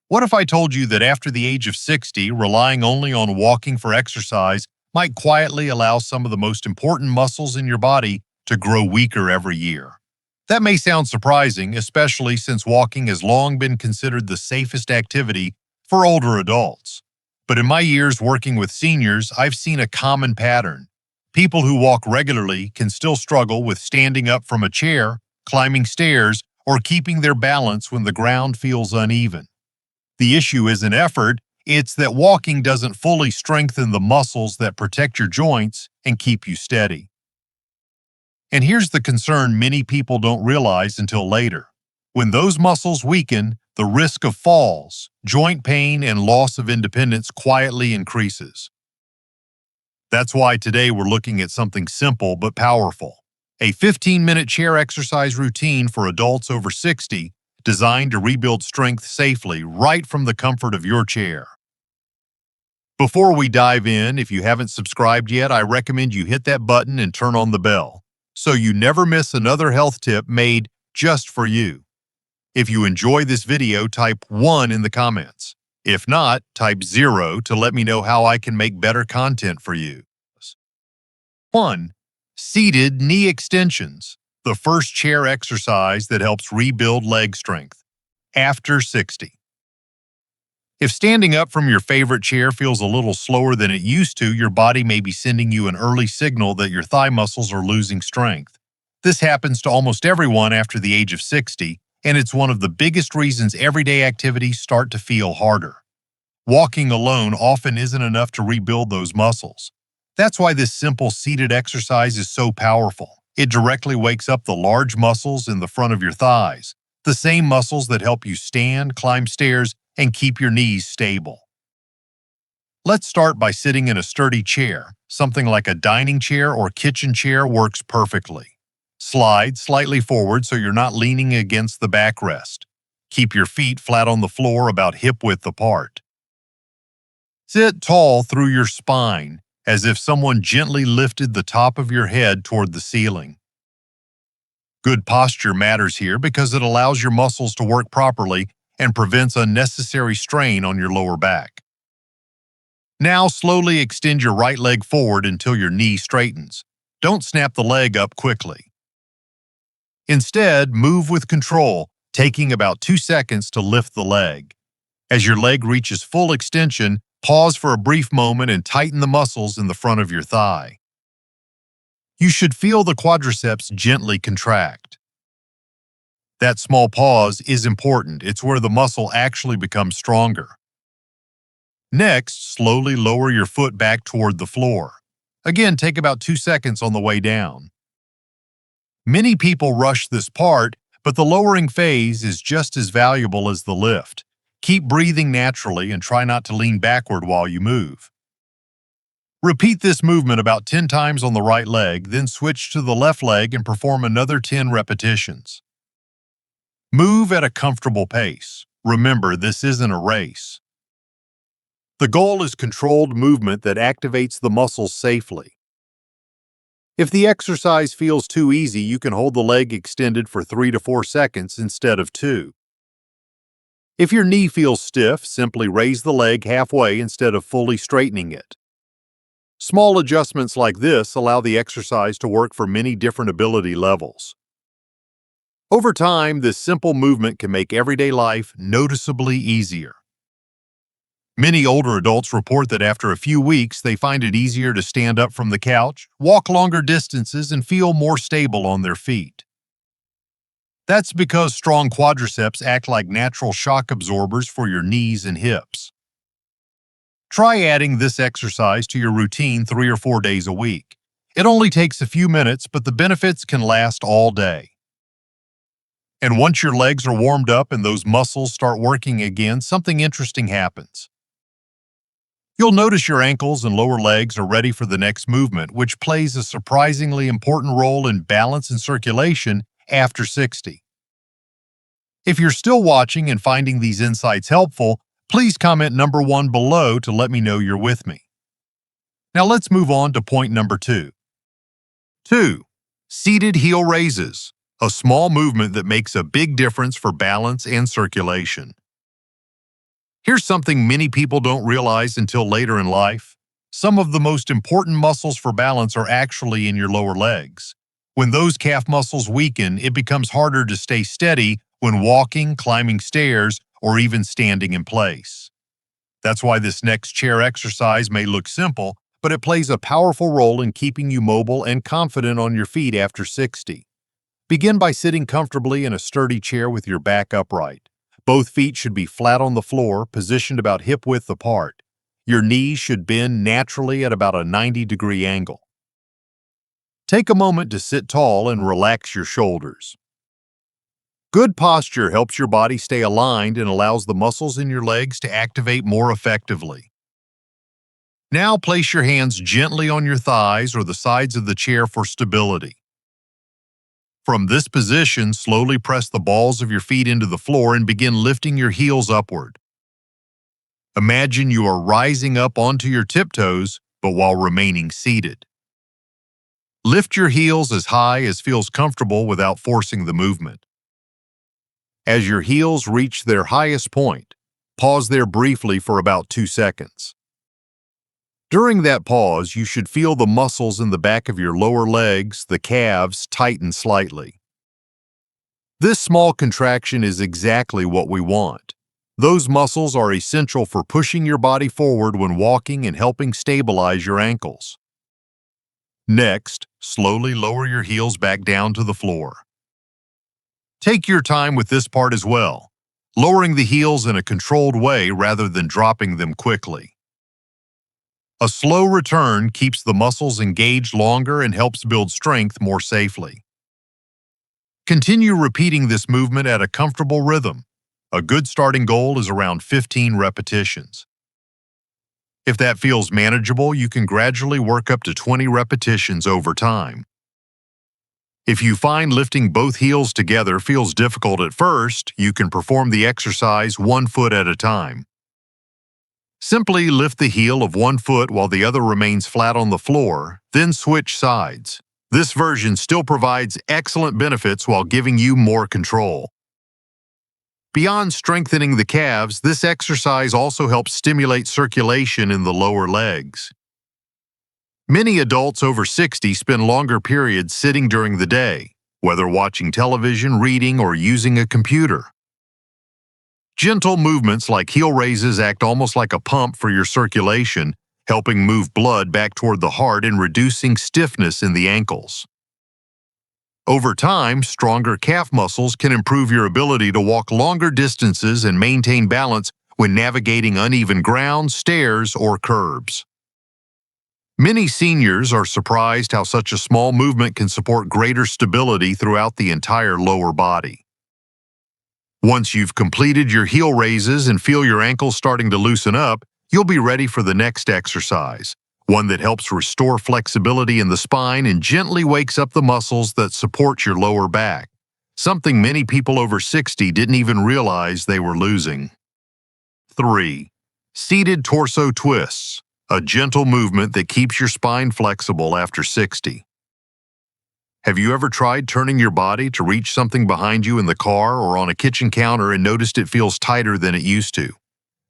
What if I told you that after the age of 60, relying only on walking for exercise might quietly allow some of the most important muscles in your body to grow weaker every year? That may sound surprising, especially since walking has long been considered the safest activity for older adults. But in my years working with seniors, I've seen a common pattern. People who walk regularly can still struggle with standing up from a chair, climbing stairs, or keeping their balance when the ground feels uneven. The issue isn't effort, it's that walking doesn't fully strengthen the muscles that protect your joints and keep you steady. And here's the concern many people don't realize until later. When those muscles weaken, the risk of falls, joint pain, and loss of independence quietly increases. That's why today we're looking at something simple but powerful. A 15-minute chair exercise routine for adults over 60 designed to rebuild strength safely right from the comfort of your chair. Before we dive in, if you haven't subscribed yet, I recommend you hit that button and turn on the bell so you never miss another health tip made just for you. If you enjoy this video, type 1 in the comments. If not, type 0 to let me know how I can make better content for you. 1. Seated knee extensions, the first chair exercise that helps rebuild leg strength after 60. If standing up from your favorite chair feels a little slower than it used to, your body may be sending you an early signal that your thigh muscles are losing strength. This happens to almost everyone after the age of 60, and it's one of the biggest reasons everyday activities start to feel harder. Walking alone often isn't enough to rebuild those muscles. That's why this simple seated exercise is so powerful. It directly wakes up the large muscles in the front of your thighs, the same muscles that help you stand, climb stairs, and keep your knees stable. Let's start by sitting in a sturdy chair. Something like a dining chair or kitchen chair works perfectly. Slide slightly forward so you're not leaning against the backrest. Keep your feet flat on the floor about hip-width apart. Sit tall through your spine, as if someone gently lifted the top of your head toward the ceiling. Good posture matters here because it allows your muscles to work properly and prevents unnecessary strain on your lower back. Now slowly extend your right leg forward until your knee straightens. Don't snap the leg up quickly. Instead, move with control, taking about 2 seconds to lift the leg. As your leg reaches full extension, pause for a brief moment and tighten the muscles in the front of your thigh. You should feel the quadriceps gently contract. That small pause is important. It's where the muscle actually becomes stronger. Next, slowly lower your foot back toward the floor. Again, take about 2 seconds on the way down. Many people rush this part, but the lowering phase is just as valuable as the lift. Keep breathing naturally and try not to lean backward while you move. Repeat this movement about 10 times on the right leg, then switch to the left leg and perform another 10 repetitions. Move at a comfortable pace. Remember, this isn't a race. The goal is controlled movement that activates the muscles safely. If the exercise feels too easy, you can hold the leg extended for 3 to 4 seconds instead of 2. If your knee feels stiff, simply raise the leg halfway instead of fully straightening it. Small adjustments like this allow the exercise to work for many different ability levels. Over time, this simple movement can make everyday life noticeably easier. Many older adults report that after a few weeks, they find it easier to stand up from the couch, walk longer distances, and feel more stable on their feet. That's because strong quadriceps act like natural shock absorbers for your knees and hips. Try adding this exercise to your routine 3 or 4 days a week. It only takes a few minutes, but the benefits can last all day. And once your legs are warmed up and those muscles start working again, something interesting happens. You'll notice your ankles and lower legs are ready for the next movement, which plays a surprisingly important role in balance and circulation after 60. If you're still watching and finding these insights helpful, please comment number 1 below to let me know you're with me. Now let's move on to point number 2. 2. Seated heel raises, a small movement that makes a big difference for balance and circulation. Here's something many people don't realize until later in life. Some of the most important muscles for balance are actually in your lower legs. When those calf muscles weaken, it becomes harder to stay steady when walking, climbing stairs, or even standing in place. That's why this next chair exercise may look simple, but it plays a powerful role in keeping you mobile and confident on your feet after 60. Begin by sitting comfortably in a sturdy chair with your back upright. Both feet should be flat on the floor, positioned about hip-width apart. Your knees should bend naturally at about a 90-degree angle. Take a moment to sit tall and relax your shoulders. Good posture helps your body stay aligned and allows the muscles in your legs to activate more effectively. Now place your hands gently on your thighs or the sides of the chair for stability. From this position, slowly press the balls of your feet into the floor and begin lifting your heels upward. Imagine you are rising up onto your tiptoes, but while remaining seated. Lift your heels as high as feels comfortable without forcing the movement. As your heels reach their highest point, pause there briefly for about 2 seconds. During that pause, you should feel the muscles in the back of your lower legs, the calves, tighten slightly. This small contraction is exactly what we want. Those muscles are essential for pushing your body forward when walking and helping stabilize your ankles. Next, slowly lower your heels back down to the floor. Take your time with this part as well, lowering the heels in a controlled way rather than dropping them quickly. A slow return keeps the muscles engaged longer and helps build strength more safely. Continue repeating this movement at a comfortable rhythm. A good starting goal is around 15 repetitions. If that feels manageable, you can gradually work up to 20 repetitions over time. If you find lifting both heels together feels difficult at first, you can perform the exercise one foot at a time. Simply lift the heel of one foot while the other remains flat on the floor, then switch sides. This version still provides excellent benefits while giving you more control. Beyond strengthening the calves, this exercise also helps stimulate circulation in the lower legs. Many adults over 60 spend longer periods sitting during the day, whether watching television, reading, or using a computer. Gentle movements like heel raises act almost like a pump for your circulation, helping move blood back toward the heart and reducing stiffness in the ankles. Over time, stronger calf muscles can improve your ability to walk longer distances and maintain balance when navigating uneven ground, stairs, or curbs. Many seniors are surprised how such a small movement can support greater stability throughout the entire lower body. Once you've completed your heel raises and feel your ankles starting to loosen up, you'll be ready for the next exercise, one that helps restore flexibility in the spine and gently wakes up the muscles that support your lower back, something many people over 60 didn't even realize they were losing. 3. Seated torso twists, a gentle movement that keeps your spine flexible after 60. Have you ever tried turning your body to reach something behind you in the car or on a kitchen counter and noticed it feels tighter than it used to?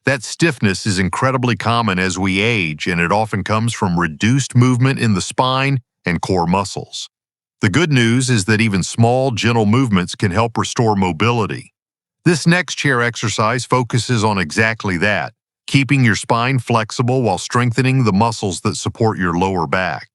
That stiffness is incredibly common as we age, and it often comes from reduced movement in the spine and core muscles. The good news is that even small, gentle movements can help restore mobility. This next chair exercise focuses on exactly that, keeping your spine flexible while strengthening the muscles that support your lower back.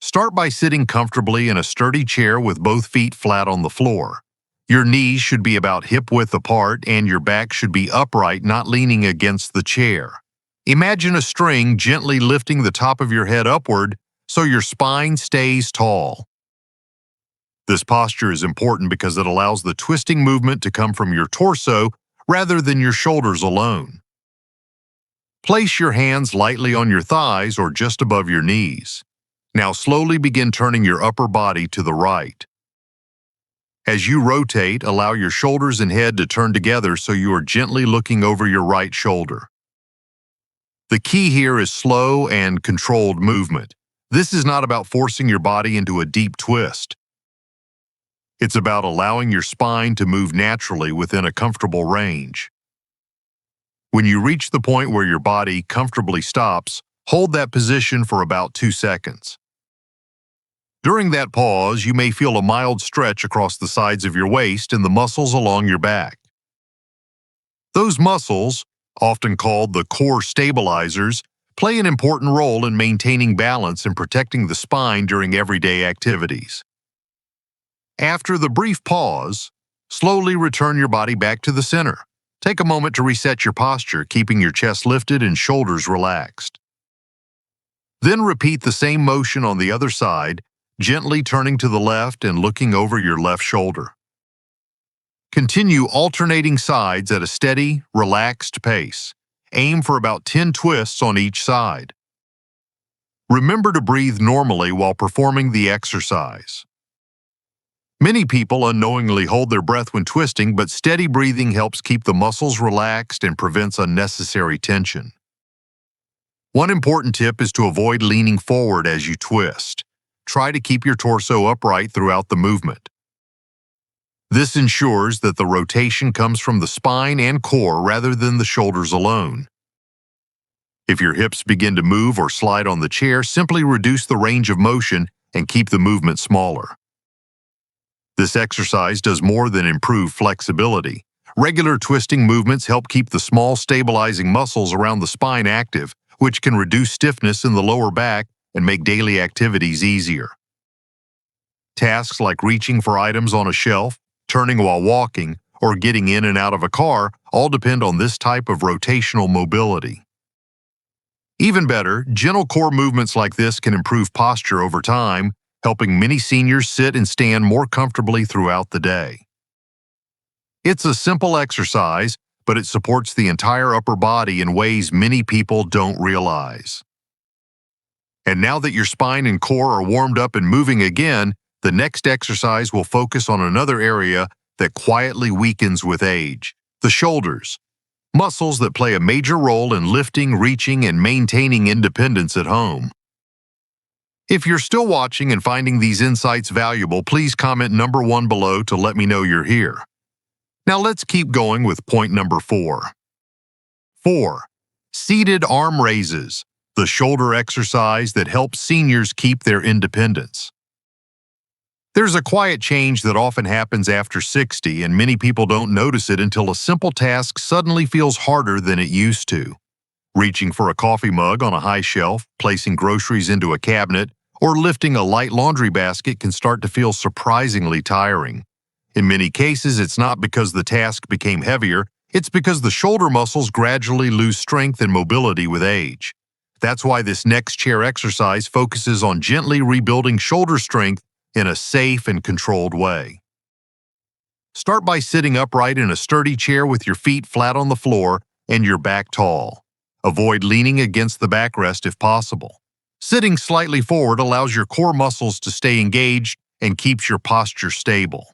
Start by sitting comfortably in a sturdy chair with both feet flat on the floor. Your knees should be about hip-width apart and your back should be upright, not leaning against the chair. Imagine a string gently lifting the top of your head upward so your spine stays tall. This posture is important because it allows the twisting movement to come from your torso rather than your shoulders alone. Place your hands lightly on your thighs or just above your knees. Now slowly begin turning your upper body to the right. As you rotate, allow your shoulders and head to turn together so you are gently looking over your right shoulder. The key here is slow and controlled movement. This is not about forcing your body into a deep twist. It's about allowing your spine to move naturally within a comfortable range. When you reach the point where your body comfortably stops, hold that position for about 2 seconds. During that pause, you may feel a mild stretch across the sides of your waist and the muscles along your back. Those muscles, often called the core stabilizers, play an important role in maintaining balance and protecting the spine during everyday activities. After the brief pause, slowly return your body back to the center. Take a moment to reset your posture, keeping your chest lifted and shoulders relaxed. Then repeat the same motion on the other side, gently turning to the left and looking over your left shoulder. Continue alternating sides at a steady, relaxed pace. Aim for about 10 twists on each side. Remember to breathe normally while performing the exercise. Many people unknowingly hold their breath when twisting, but steady breathing helps keep the muscles relaxed and prevents unnecessary tension. One important tip is to avoid leaning forward as you twist. Try to keep your torso upright throughout the movement. This ensures that the rotation comes from the spine and core rather than the shoulders alone. If your hips begin to move or slide on the chair, simply reduce the range of motion and keep the movement smaller. This exercise does more than improve flexibility. Regular twisting movements help keep the small stabilizing muscles around the spine active, which can reduce stiffness in the lower back and make daily activities easier. Tasks like reaching for items on a shelf, turning while walking, or getting in and out of a car all depend on this type of rotational mobility. Even better, gentle core movements like this can improve posture over time, helping many seniors sit and stand more comfortably throughout the day. It's a simple exercise, but it supports the entire upper body in ways many people don't realize. And now that your spine and core are warmed up and moving again, the next exercise will focus on another area that quietly weakens with age: the shoulders, muscles that play a major role in lifting, reaching, and maintaining independence at home. If you're still watching and finding these insights valuable, please comment number 1 below to let me know you're here. Now let's keep going with point number 4. 4. Seated arm raises, the shoulder exercise that helps seniors keep their independence. There's a quiet change that often happens after 60, and many people don't notice it until a simple task suddenly feels harder than it used to. Reaching for a coffee mug on a high shelf, placing groceries into a cabinet, or lifting a light laundry basket can start to feel surprisingly tiring. In many cases, it's not because the task became heavier, it's because the shoulder muscles gradually lose strength and mobility with age. That's why this next chair exercise focuses on gently rebuilding shoulder strength in a safe and controlled way. Start by sitting upright in a sturdy chair with your feet flat on the floor and your back tall. Avoid leaning against the backrest if possible. Sitting slightly forward allows your core muscles to stay engaged and keeps your posture stable.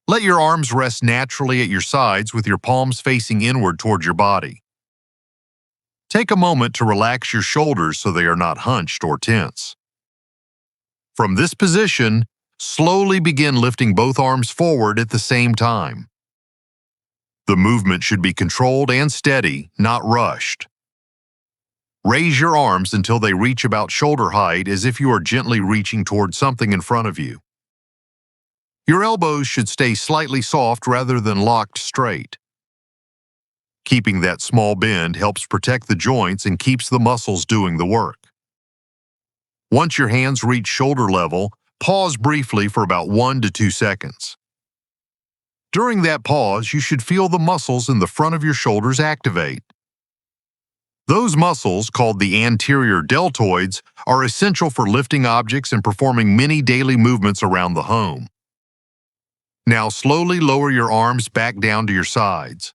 Let your arms rest naturally at your sides with your palms facing inward toward your body. Take a moment to relax your shoulders so they are not hunched or tense. From this position, slowly begin lifting both arms forward at the same time. The movement should be controlled and steady, not rushed. Raise your arms until they reach about shoulder height, as if you are gently reaching toward something in front of you. Your elbows should stay slightly soft rather than locked straight. Keeping that small bend helps protect the joints and keeps the muscles doing the work. Once your hands reach shoulder level, pause briefly for about 1 to 2 seconds. During that pause, you should feel the muscles in the front of your shoulders activate. Those muscles, called the anterior deltoids, are essential for lifting objects and performing many daily movements around the home. Now slowly lower your arms back down to your sides.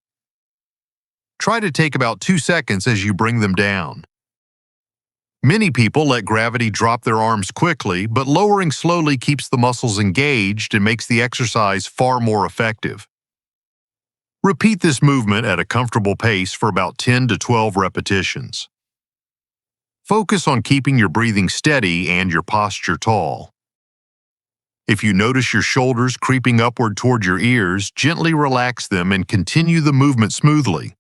Try to take about 2 seconds as you bring them down. Many people let gravity drop their arms quickly, but lowering slowly keeps the muscles engaged and makes the exercise far more effective. Repeat this movement at a comfortable pace for about 10 to 12 repetitions. Focus on keeping your breathing steady and your posture tall. If you notice your shoulders creeping upward toward your ears, gently relax them and continue the movement smoothly.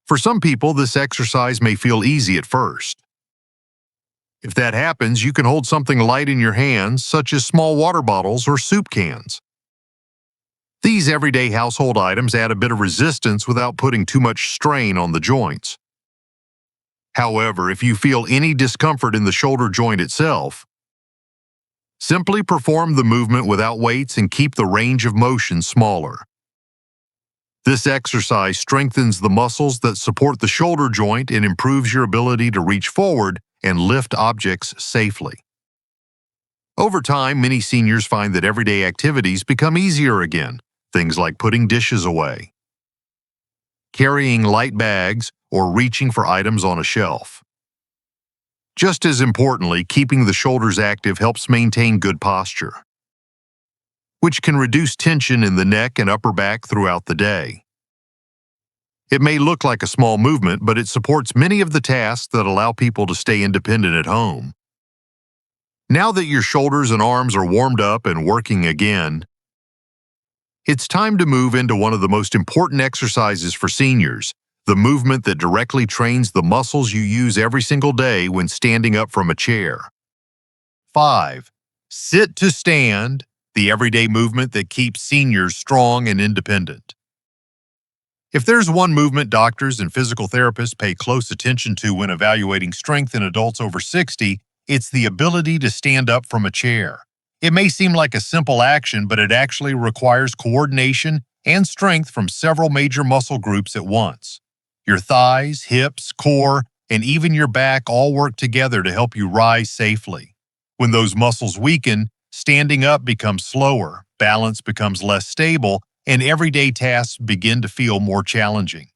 For some people, this exercise may feel easy at first. If that happens, you can hold something light in your hands, such as small water bottles or soup cans. These everyday household items add a bit of resistance without putting too much strain on the joints. However, if you feel any discomfort in the shoulder joint itself, simply perform the movement without weights and keep the range of motion smaller. This exercise strengthens the muscles that support the shoulder joint and improves your ability to reach forward and lift objects safely. Over time, many seniors find that everyday activities become easier again, things like putting dishes away, carrying light bags, or reaching for items on a shelf. Just as importantly, keeping the shoulders active helps maintain good posture, which can reduce tension in the neck and upper back throughout the day. It may look like a small movement, but it supports many of the tasks that allow people to stay independent at home. Now that your shoulders and arms are warmed up and working again, it's time to move into one of the most important exercises for seniors, the movement that directly trains the muscles you use every single day when standing up from a chair. 5. Sit to stand, the everyday movement that keeps seniors strong and independent. If there's one movement doctors and physical therapists pay close attention to when evaluating strength in adults over 60, it's the ability to stand up from a chair. It may seem like a simple action, but it actually requires coordination and strength from several major muscle groups at once. Your thighs, hips, core, and even your back all work together to help you rise safely. When those muscles weaken, standing up becomes slower, balance becomes less stable, and everyday tasks begin to feel more challenging.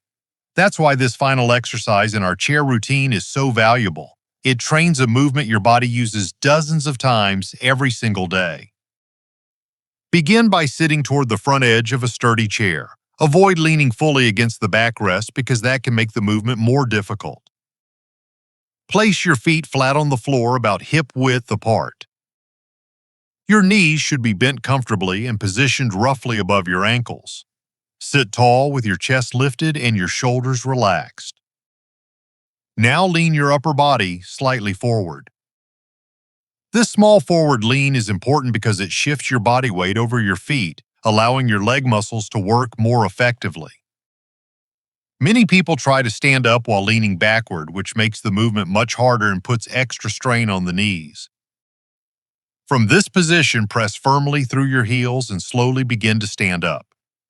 That's why this final exercise in our chair routine is so valuable. It trains a movement your body uses dozens of times every single day. Begin by sitting toward the front edge of a sturdy chair. Avoid leaning fully against the backrest because that can make the movement more difficult. Place your feet flat on the floor about hip width apart. Your knees should be bent comfortably and positioned roughly above your ankles. Sit tall with your chest lifted and your shoulders relaxed. Now lean your upper body slightly forward. This small forward lean is important because it shifts your body weight over your feet, allowing your leg muscles to work more effectively. Many people try to stand up while leaning backward, which makes the movement much harder and puts extra strain on the knees. From this position, press firmly through your heels and slowly begin to stand up.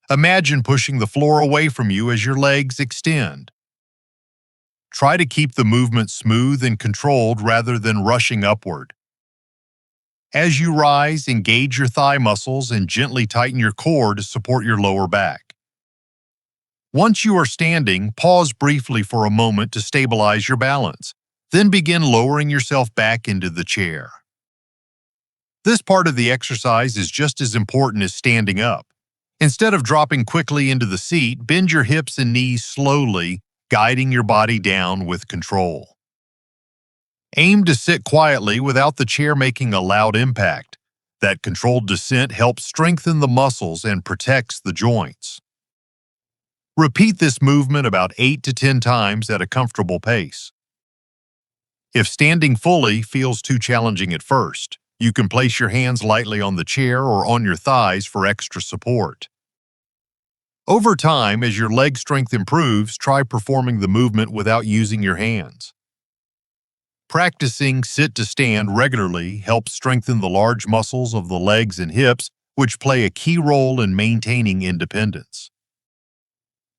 Imagine pushing the floor away from you as your legs extend. Try to keep the movement smooth and controlled rather than rushing upward. As you rise, engage your thigh muscles and gently tighten your core to support your lower back. Once you are standing, pause briefly for a moment to stabilize your balance, then begin lowering yourself back into the chair. This part of the exercise is just as important as standing up. Instead of dropping quickly into the seat, bend your hips and knees slowly, guiding your body down with control. Aim to sit quietly without the chair making a loud impact. That controlled descent helps strengthen the muscles and protects the joints. Repeat this movement about 8 to 10 times at a comfortable pace. If standing fully feels too challenging at first, you can place your hands lightly on the chair or on your thighs for extra support. Over time, as your leg strength improves, try performing the movement without using your hands. Practicing sit to stand regularly helps strengthen the large muscles of the legs and hips, which play a key role in maintaining independence.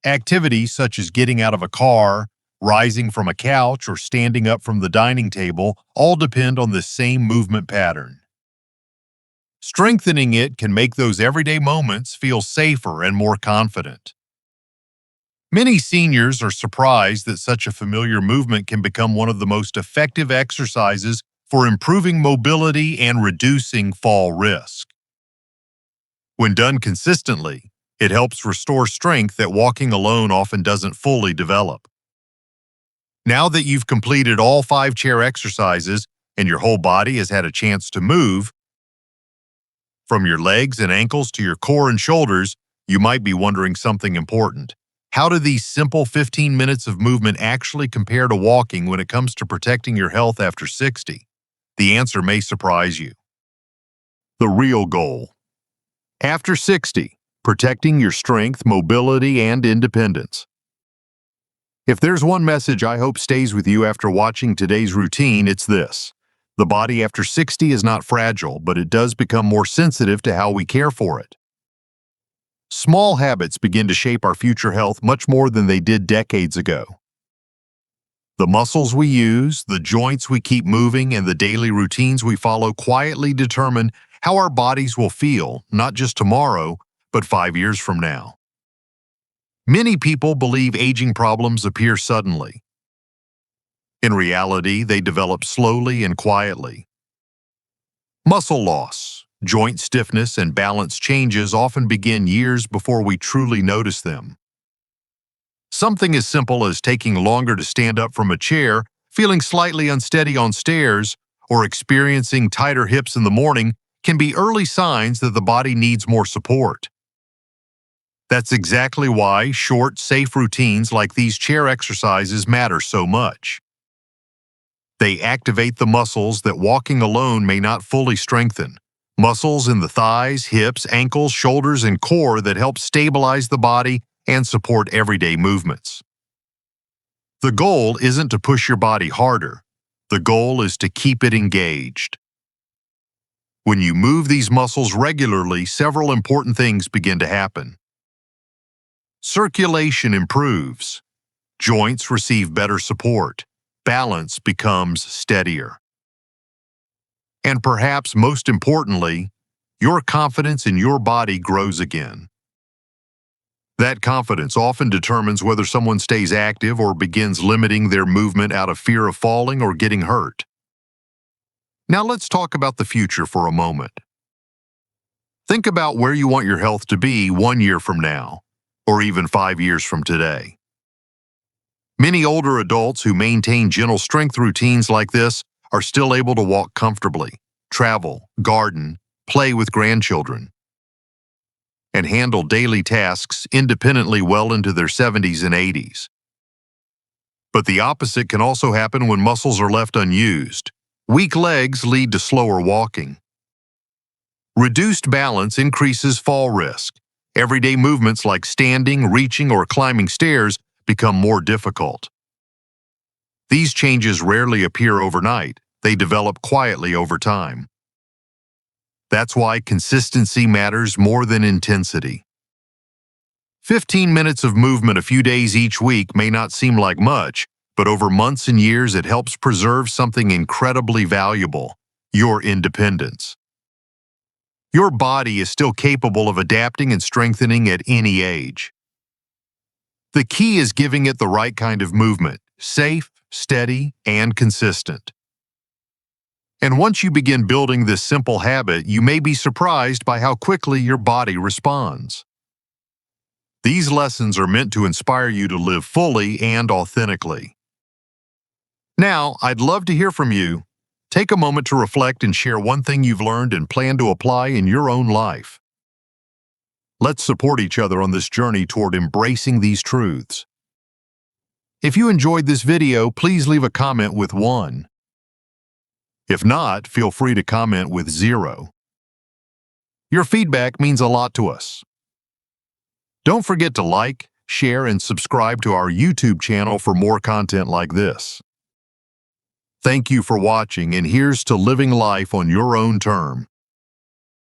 Activities such as getting out of a car, rising from a couch, or standing up from the dining table all depend on this same movement pattern. Strengthening it can make those everyday moments feel safer and more confident. Many seniors are surprised that such a familiar movement can become one of the most effective exercises for improving mobility and reducing fall risk. When done consistently, it helps restore strength that walking alone often doesn't fully develop. Now that you've completed all 5 chair exercises and your whole body has had a chance to move, from your legs and ankles to your core and shoulders, you might be wondering something important. How do these simple 15 minutes of movement actually compare to walking when it comes to protecting your health after 60? The answer may surprise you. The real goal. After 60, protecting your strength, mobility, and independence. If there's one message I hope stays with you after watching today's routine, it's this. The body after 60 is not fragile, but it does become more sensitive to how we care for it. Small habits begin to shape our future health much more than they did decades ago. The muscles we use, the joints we keep moving, and the daily routines we follow quietly determine how our bodies will feel, not just tomorrow, but 5 years from now. Many people believe aging problems appear suddenly. In reality, they develop slowly and quietly. Muscle loss, joint stiffness, and balance changes often begin years before we truly notice them. Something as simple as taking longer to stand up from a chair, feeling slightly unsteady on stairs, or experiencing tighter hips in the morning can be early signs that the body needs more support. That's exactly why short, safe routines like these chair exercises matter so much. They activate the muscles that walking alone may not fully strengthen. Muscles in the thighs, hips, ankles, shoulders, and core that help stabilize the body and support everyday movements. The goal isn't to push your body harder. The goal is to keep it engaged. When you move these muscles regularly, several important things begin to happen. Circulation improves. Joints receive better support. Balance becomes steadier. And perhaps most importantly, your confidence in your body grows again. That confidence often determines whether someone stays active or begins limiting their movement out of fear of falling or getting hurt. Now let's talk about the future for a moment. Think about where you want your health to be 1 year from now, or even 5 years from today. Many older adults who maintain gentle strength routines like this are still able to walk comfortably, travel, garden, play with grandchildren, and handle daily tasks independently well into their 70s and 80s. But the opposite can also happen when muscles are left unused. Weak legs lead to slower walking. Reduced balance increases fall risk. Everyday movements like standing, reaching, or climbing stairs become more difficult. These changes rarely appear overnight. They develop quietly over time. That's why consistency matters more than intensity. 15 minutes of movement a few days each week may not seem like much, but over months and years it helps preserve something incredibly valuable: your independence. Your body is still capable of adapting and strengthening at any age. The key is giving it the right kind of movement: safe, steady, and consistent. And once you begin building this simple habit, you may be surprised by how quickly your body responds. These lessons are meant to inspire you to live fully and authentically. Now, I'd love to hear from you. Take a moment to reflect and share one thing you've learned and plan to apply in your own life. Let's support each other on this journey toward embracing these truths. If you enjoyed this video, please leave a comment with 1. If not, feel free to comment with 0. Your feedback means a lot to us. Don't forget to like, share, and subscribe to our YouTube channel for more content like this. Thank you for watching, and here's to living life on your own terms.